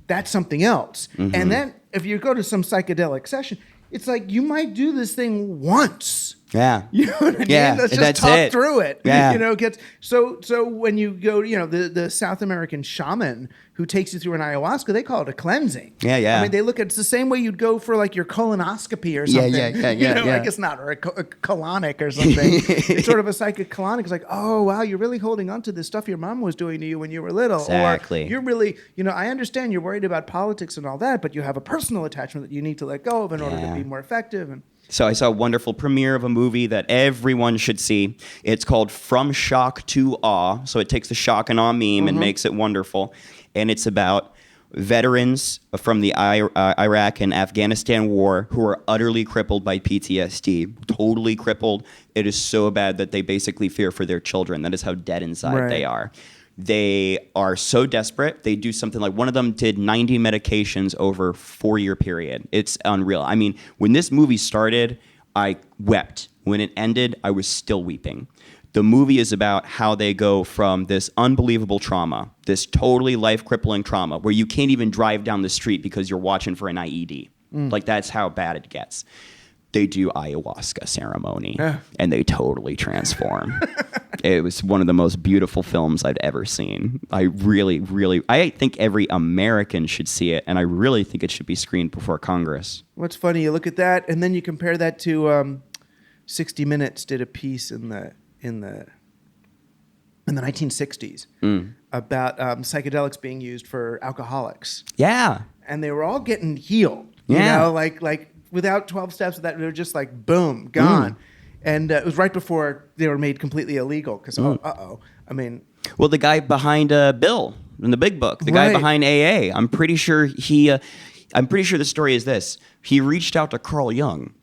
that's something else. Mm-hmm. And then if you go to some psychedelic session, it's like you might do this thing once. Yeah. You know what I mean? Yeah. Let's just talk through it. Yeah. So when you go, the South American shaman who takes you through an ayahuasca, they call it a cleansing. Yeah. I mean, they look at it's the same way you'd go for your colonoscopy or something. Yeah. I guess not, or a colonic or something. It's sort of a psychic colonic. It's like, oh, wow, you're really holding on to this stuff your mom was doing to you when you were little. Exactly. Or you're really, I understand you're worried about politics and all that, but you have a personal attachment that you need to let go of in order to be more effective. And so I saw a wonderful premiere of a movie that everyone should see. It's called From Shock to Awe. So it takes the shock and awe meme and makes it wonderful. And it's about veterans from the Iraq and Afghanistan war who are utterly crippled by PTSD, totally crippled. It is so bad that they basically fear for their children. That is how dead inside they are. They are so desperate, they do something like, one of them did 90 medications over a 4-year period. It's unreal. I mean, when this movie started, I wept. When it ended, I was still weeping. The movie is about how they go from this unbelievable trauma, this totally life-crippling trauma, where you can't even drive down the street because you're watching for an IED. That's how bad it gets. They do ayahuasca ceremony, and they totally transform. It was one of the most beautiful films I've ever seen. I really, really, I think every American should see it, and I really think it should be screened before Congress. What's funny, you look at that, and then you compare that to 60 Minutes did a piece in the 1960s about psychedelics being used for alcoholics. Yeah. And they were all getting healed. Like without 12 steps of that, they were just like, boom, gone. And it was right before they were made completely illegal because, I mean. Well, the guy behind Bill in the Big Book, the guy behind AA, I'm pretty sure the story is this. He reached out to Carl Jung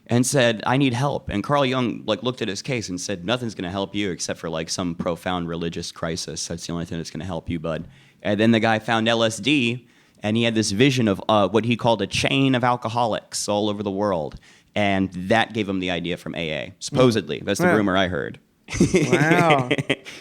and said, I need help. And Carl Jung looked at his case and said, nothing's going to help you except for some profound religious crisis. That's the only thing that's going to help you, bud. And then the guy found LSD, and he had this vision of what he called a chain of alcoholics all over the world. And that gave him the idea from AA, supposedly. That's the rumor I heard. Wow.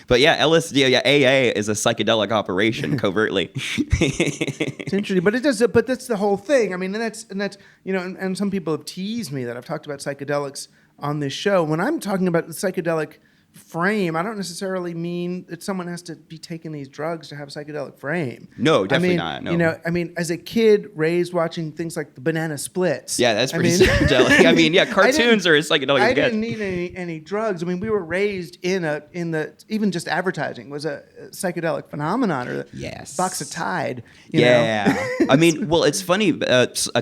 But yeah, LSD, yeah, AA is a psychedelic operation covertly. It's interesting, but but that's the whole thing. I mean, and that's and some people have teased me that I've talked about psychedelics on this show. When I'm talking about the psychedelic frame, I don't necessarily mean that someone has to be taking these drugs to have a psychedelic frame. No, definitely not. No. As a kid raised watching things like the Banana Splits. Yeah, that's pretty psychedelic. I mean, yeah, cartoons are as psychedelic as I it gets. didn't need any drugs. I mean, we were raised in the even just advertising was a psychedelic phenomenon, or the box of Tide. You know? I mean, well, it's funny.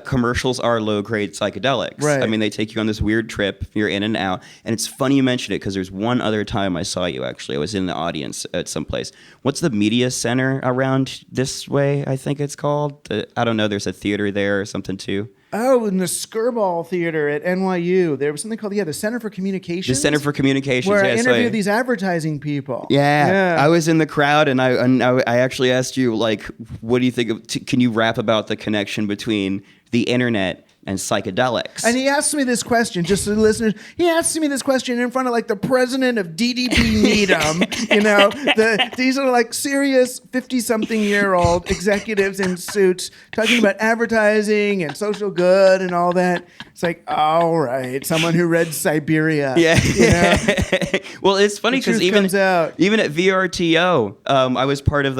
Commercials are low-grade psychedelics. Right. I mean, they take you on this weird trip. You're in and out, and it's funny you mention it because there's one other time I saw you. Actually, I was in the audience at some place. What's the media center around this way? I think it's called. I don't know. There's a theater there or something too. Oh, in the Skirball Theater at NYU, there was something called the Center for Communications. The Center for Communications, where I interviewed these advertising people. Yeah, I was in the crowd, and I actually asked you, like, what do you think of? Can you rap about the connection between the internet and psychedelics? And he asked me this question, just so the listeners, he asked me this question in front of like the president of DDP Needham, these are like serious 50-something-year-old executives in suits talking about advertising and social good and all that. It's like, all right, someone who read Siberia. Yeah. Well, it's funny because even at VRTO, I was part of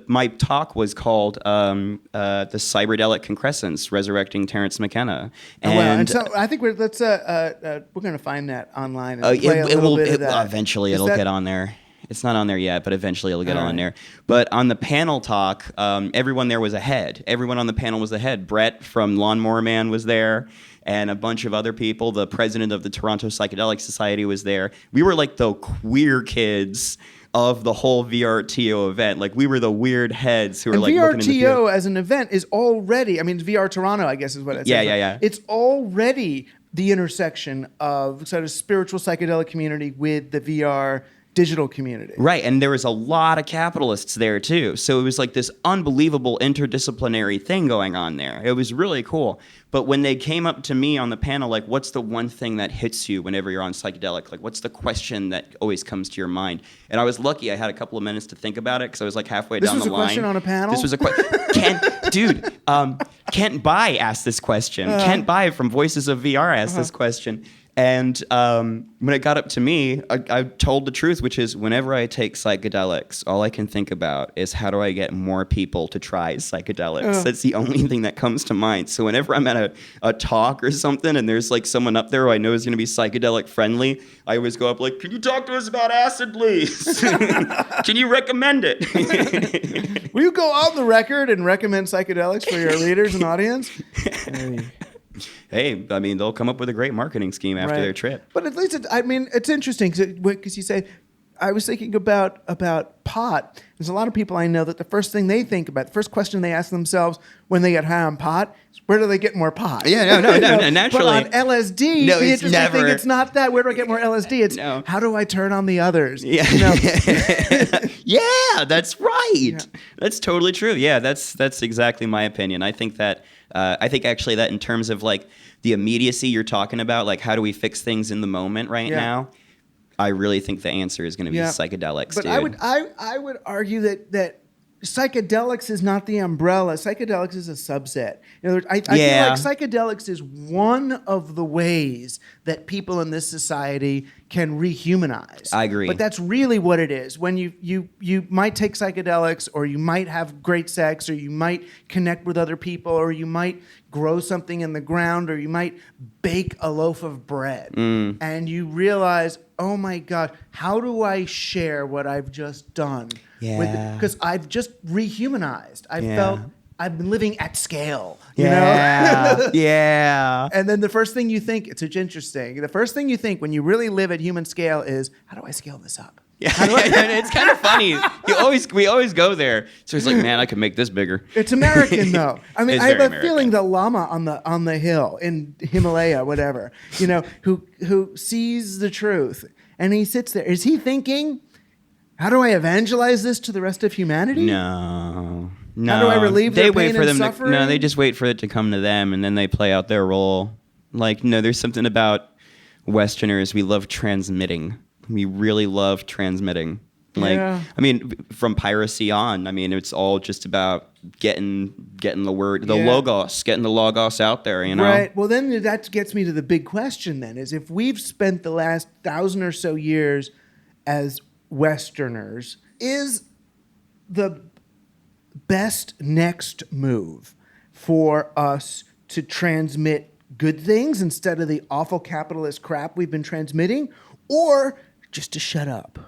my talk was called the Cyberdelic Concrescence, Resurrecting Terence McKenna. And so I think we're going to find that online. And play a little bit of that. Eventually it'll get on there. It's not on there yet, but eventually it'll get on there. But on the panel talk, everyone there was ahead. Everyone on the panel was ahead. Brett from Lawnmower Man was there, and a bunch of other people. The president of the Toronto Psychedelic Society was there. We were like the queer kids of the whole VRTO event. Like, we were the weird heads who were like looking in the theater. VRTO as an event is already, I mean, VR Toronto, I guess is what I said. Yeah. It's already the intersection of sort of spiritual psychedelic community with the VR digital community. Right, and there was a lot of capitalists there too. So it was like this unbelievable interdisciplinary thing going on there. It was really cool. But when they came up to me on the panel, like, what's the one thing that hits you whenever you're on psychedelic? Like, what's the question that always comes to your mind? And I was lucky. I had a couple of minutes to think about it because I was like halfway down the line. This was a question on a panel? This was a question. Kent Bai asked this question. Kent Bai from Voices of VR asked this question. And when it got up to me, I told the truth, which is whenever I take psychedelics, all I can think about is how do I get more people to try psychedelics? That's the only thing that comes to mind. So whenever I'm at a talk or something and there's like someone up there who I know is going to be psychedelic friendly, I always go up like, can you talk to us about acid, please? Can you recommend it? Will you go on the record and recommend psychedelics for your readers and audience? Hey, I mean, they'll come up with a great marketing scheme after their trip. But at least, it's interesting because you say, I was thinking about pot. There's a lot of people I know that the first thing they think about, the first question they ask themselves when they get high on pot is, where do they get more pot? Yeah, no, naturally. But on LSD, the interesting thing, it's not that, where do I get more LSD? It's how do I turn on the others? Yeah, yeah, that's right. Yeah. That's totally true. Yeah, that's exactly my opinion. I think that, actually that in terms of like the immediacy you're talking about, like how do we fix things in the moment right now? I really think the answer is going to be psychedelics, but dude. I would argue that psychedelics is not the umbrella. Psychedelics is a subset. In other words, I feel like psychedelics is one of the ways that people in this society can rehumanize. I agree. But that's really what it is. When you might take psychedelics, or you might have great sex, or you might connect with other people, or you might grow something in the ground, or you might bake a loaf of bread. And you realize, oh my God, how do I share what I've just done? Because I've just rehumanized. I felt I've been living at scale. You know? Yeah. And then the first thing you think, it's interesting. The first thing you think when you really live at human scale is, how do I scale this up? Yeah, it's kind of funny. We always go there. So it's like, man, I could make this bigger. It's American though. I mean, I have a feeling the llama on the hill in Himalaya, whatever, who sees the truth and he sits there. Is he thinking, how do I evangelize this to the rest of humanity? No. How do I relieve their pain and suffering? No, they just wait for it to come to them, and then they play out their role. Like, no, there's something about Westerners. We love transmitting. We really love transmitting. Like, Yeah. I mean, from piracy on, I mean, it's all just about getting the word, the Yeah. logos, getting the logos out there, you know? Right. Well, then that gets me to the big question then, is if we've spent the last 1,000 or so years as Westerners, is the best next move for us to transmit good things instead of the awful capitalist crap we've been transmitting, or just to shut up?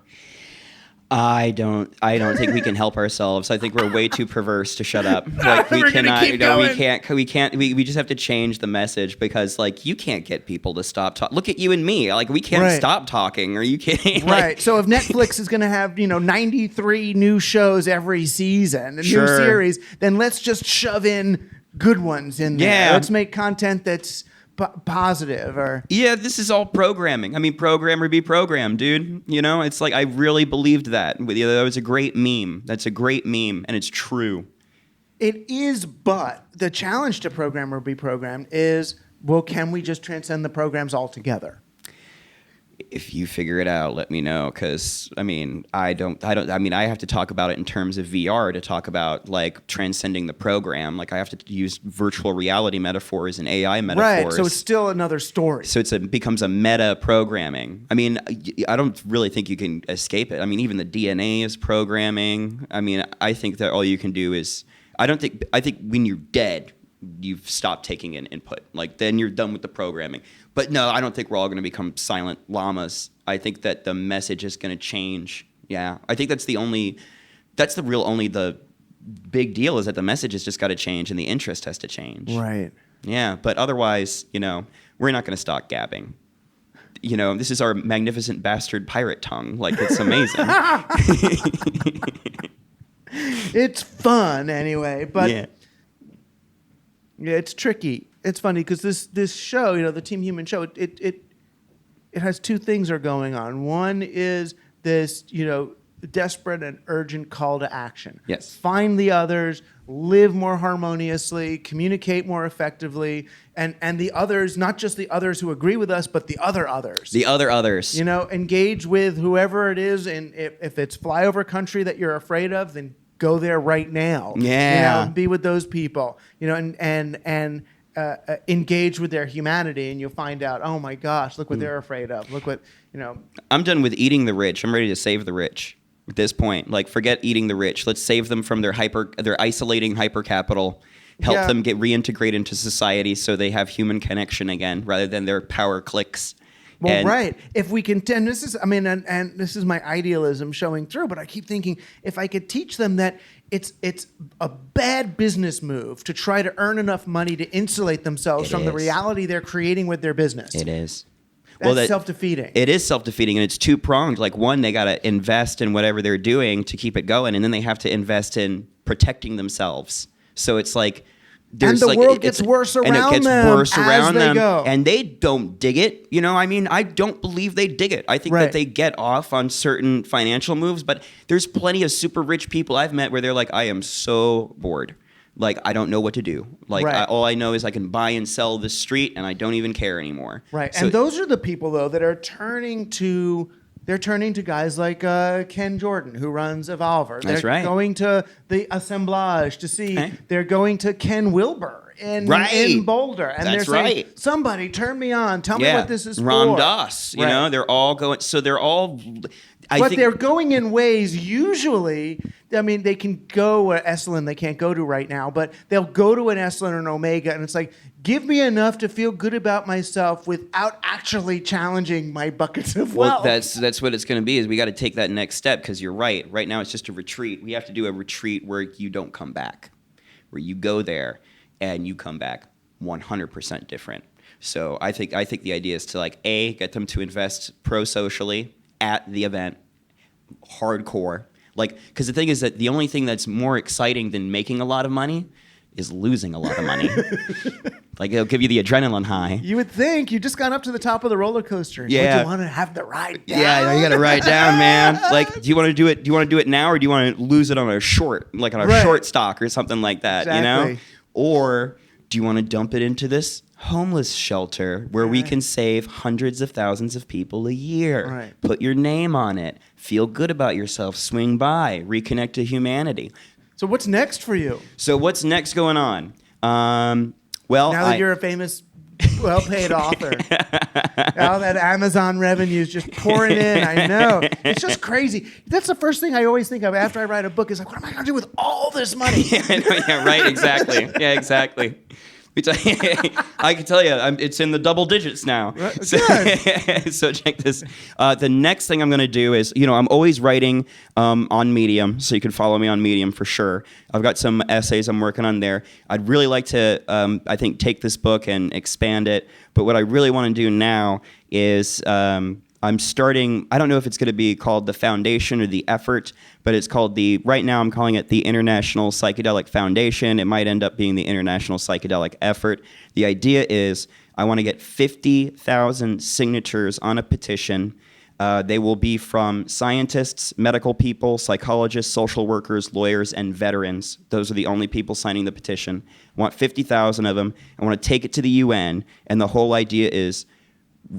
I don't think we can help ourselves. I think we're way too perverse to shut up. Like we We're gonna cannot, keep no, going. we can't, we just have to change the message because like you can't get people to stop talking. Look at you and me. Like we can't Right. stop talking. Are you kidding? Right. So if Netflix is going to have, 93 new shows every season, a Sure. new series, then let's just shove in good ones in there. Yeah. Let's make content that's positive or... Yeah, this is all programming. I mean, program or be programmed, dude. You know, it's like I really believed that. That was a great meme. That's a great meme, and it's true. It is, but the challenge to program or be programmed is, well, can we just transcend the programs altogether? If you figure it out, let me know. Because I mean, I mean, I have to talk about it in terms of VR to talk about like transcending the program. Like I have to use virtual reality metaphors and AI metaphors. Right. So it's still another story. So it becomes a meta programming. I mean, I don't really think you can escape it. I mean, even the DNA is programming. I mean, I think that all you can do is, I think when you're dead, you've stopped taking in input. Like then you're done with the programming. But no, I don't think we're all going to become silent llamas. I think that the message is going to change. Yeah. I think that's the big deal is that the message has just got to change and the interest has to change. Right. Yeah. But otherwise, we're not going to stop gabbing. This is our magnificent bastard pirate tongue. Like it's amazing. It's fun anyway, but yeah. Yeah, it's tricky. It's funny because this show, the Team Human show, it has two things are going on. One is this, desperate and urgent call to action. Yes. Find the others, live more harmoniously, communicate more effectively, and the others, not just the others who agree with us, but the other others. The other others. Engage with whoever it is, and if it's flyover country that you're afraid of, then go there right now. Yeah. Be with those people. And engage with their humanity, and you'll find out, oh my gosh, look what they're afraid of. Look what, I'm done with eating the rich. I'm ready to save the rich at this point. Like, forget eating the rich. Let's save them from their isolating hyper capital. Help them get reintegrated into society so they have human connection again, rather than their power clicks. Well, right. If we can, and this is, and this is my idealism showing through, but I keep thinking if I could teach them that it's a bad business move to try to earn enough money to insulate themselves from the reality they're creating with their business. It is. That's self-defeating. It is self-defeating, and it's two-pronged. Like, one, they got to invest in whatever they're doing to keep it going, and then they have to invest in protecting themselves. So it's like... And the world gets worse around them. And it gets worse around them. Go. And they don't dig it. I don't believe they dig it. I think that they get off on certain financial moves, but there's plenty of super rich people I've met where they're like, I am so bored. Like, I don't know what to do. Like, all I know is I can buy and sell this street, and I don't even care anymore. Right. So, and those are the people, though, that are turning to guys like Ken Jordan, who runs Evolver. That's right. They're going to the Assemblage to see. Okay. They're going to Ken Wilber in Boulder. And they're saying, somebody turn me on. Tell me what this is Ram for. Dass. You know, they're all going. So they're all... But they're going in ways, usually, they can go to Esalen, they can't go to right now, but they'll go to an Esalen or an Omega, and it's like, give me enough to feel good about myself without actually challenging my buckets of wealth. Well, that's what it's going to be, is we got to take that next step, because you're right. Right now, it's just a retreat. We have to do a retreat where you don't come back, where you go there and you come back 100% different. So I think the idea is to, get them to invest pro-socially at the event, hardcore. Because the thing is that the only thing that's more exciting than making a lot of money is losing a lot of money. It'll give you the adrenaline high. You would think. You just got up to the top of the roller coaster. Yeah. Don't you want to have the ride down? Yeah, you got to ride down, man. Do you want to do it? Do you want to do it now, or do you want to lose it on a short, on a short stock or something like that? Exactly. Or do you want to dump it into this homeless shelter where we can save hundreds of thousands of people a year. Right. Put your name on it. Feel good about yourself. Swing by. Reconnect to humanity. So what's next for you? So what's next going on? Well, Now that you're a famous, well-paid author, all that Amazon revenue is just pouring in. I know. It's just crazy. That's the first thing I always think of after I write a book is like, what am I going to do with all this money? Yeah, right, exactly. Yeah, exactly. I can tell you, it's in the double digits now. So, so check this. The next thing I'm going to do is, I'm always writing on Medium, so you can follow me on Medium for sure. I've got some essays I'm working on there. I'd really like to, I think, take this book and expand it. But what I really want to do now is I'm starting, I don't know if it's going to be called the Foundation or the Effort, but it's called right now I'm calling it the International Psychedelic Foundation. It might end up being the International Psychedelic Effort. The idea is I want to get 50,000 signatures on a petition. They will be from scientists, medical people, psychologists, social workers, lawyers, and veterans. Those are the only people signing the petition. I want 50,000 of them. I want to take it to the UN, and the whole idea is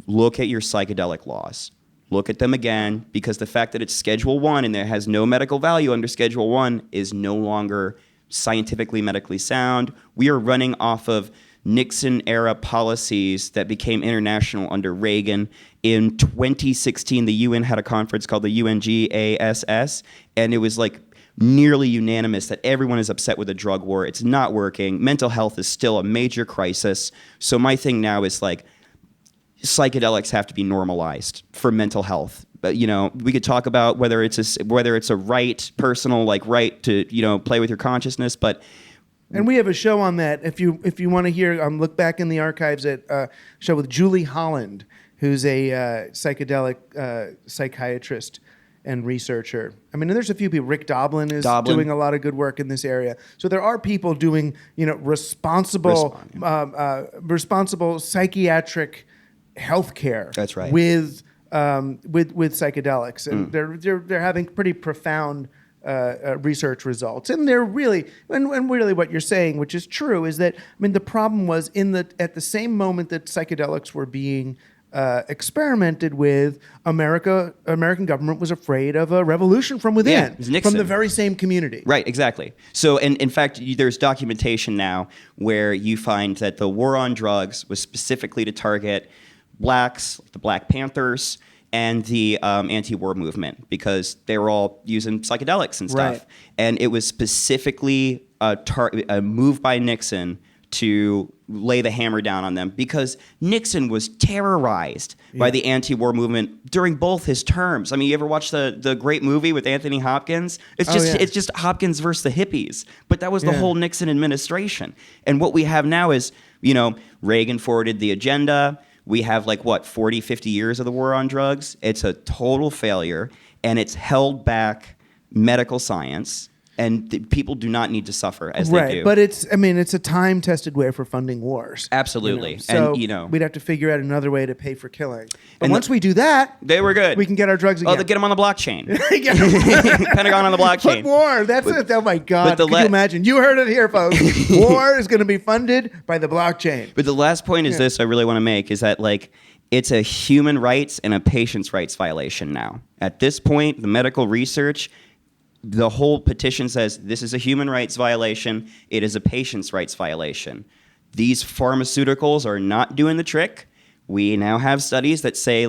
look at your psychedelic laws. Look at them again, because the fact that it's Schedule 1 and there has no medical value under Schedule 1 is no longer scientifically, medically sound. We are running off of Nixon-era policies that became international under Reagan. In 2016, the UN had a conference called the UNGASS, and it was like nearly unanimous that everyone is upset with the drug war. It's not working. Mental health is still a major crisis. So my thing now is like, psychedelics have to be normalized for mental health. But we could talk about whether it's a right, personal right to play with your consciousness. But and we have a show on that. If you want to hear, look back in the archives at a show with Julie Holland, who's a psychedelic psychiatrist and researcher. I mean, there's a few people. Rick Doblin is doing a lot of good work in this area. So there are people doing responsible psychiatric healthcare. That's right. With psychedelics, and they're having pretty profound research results, and they're really and really what you're saying, which is true, is that the problem was at the same moment that psychedelics were being experimented with, American government was afraid of a revolution from within, from the very same community. Right, exactly. So, and in fact, there's documentation now where you find that the war on drugs was specifically to target blacks, the Black Panthers, and the anti-war movement, because they were all using psychedelics and stuff. Right. And it was specifically a move by Nixon to lay the hammer down on them, because Nixon was terrorized by the anti-war movement during both his terms. I mean, you ever watch the great movie with Anthony Hopkins? It's just Hopkins versus the hippies. But that was the whole Nixon administration. And what we have now is, Reagan forwarded the agenda. We have 40, 50 years of the war on drugs. It's a total failure, and it's held back medical science. And people do not need to suffer as they do. But it's a time-tested way for funding wars. Absolutely. So and, we'd have to figure out another way to pay for killing. But once we do that, they were good. We can get our drugs again. Oh, they get them on the blockchain. Pentagon on the blockchain. Put war. That's it. Oh my God. Can you imagine? You heard it here, folks. War is going to be funded by the blockchain. But the last point is this I really want to make, is that it's a human rights and a patient's rights violation now. At this point, the medical research, the whole petition says this is a human rights violation. It is a patient's rights violation. These pharmaceuticals are not doing the trick. We now have studies that say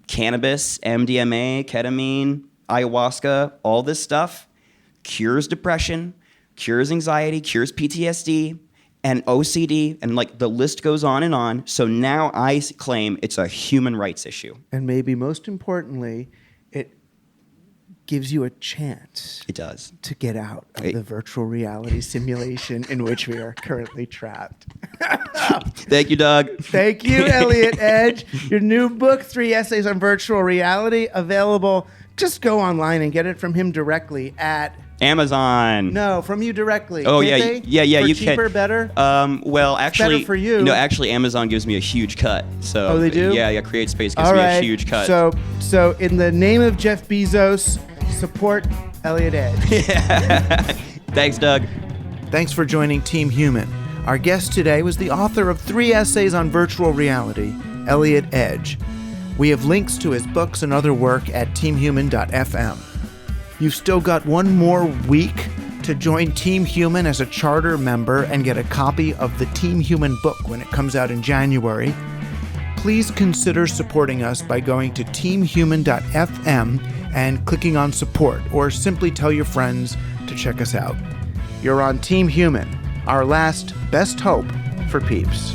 cannabis, MDMA, ketamine, ayahuasca, all this stuff cures depression, cures anxiety, cures PTSD, and OCD, and the list goes on and on. So now I claim it's a human rights issue. And maybe most importantly, it gives you a chance. It does. To get out of the virtual reality simulation in which we are currently trapped. Thank you, Doug. Thank you, Eliott Edge. Your new book, 3 Essays on Virtual Reality, available. Just go online and get it from him directly at Amazon. No, from you directly. Oh, Can't yeah, they? yeah. For you cheaper, can. Better. Well, actually, better for you. No, actually, Amazon gives me a huge cut. So. Oh, they do? Yeah. CreateSpace gives me a huge cut. So in the name of Jeff Bezos, support Eliott Edge. Thanks, Doug. Thanks for joining Team Human. Our guest today was the author of 3 essays on virtual reality, Eliott Edge. We have links to his books and other work at teamhuman.fm. You've still got one more week to join Team Human as a charter member and get a copy of the Team Human book when it comes out in January. Please consider supporting us by going to teamhuman.fm and clicking on support, or simply tell your friends to check us out. You're on Team Human, our last best hope for peeps.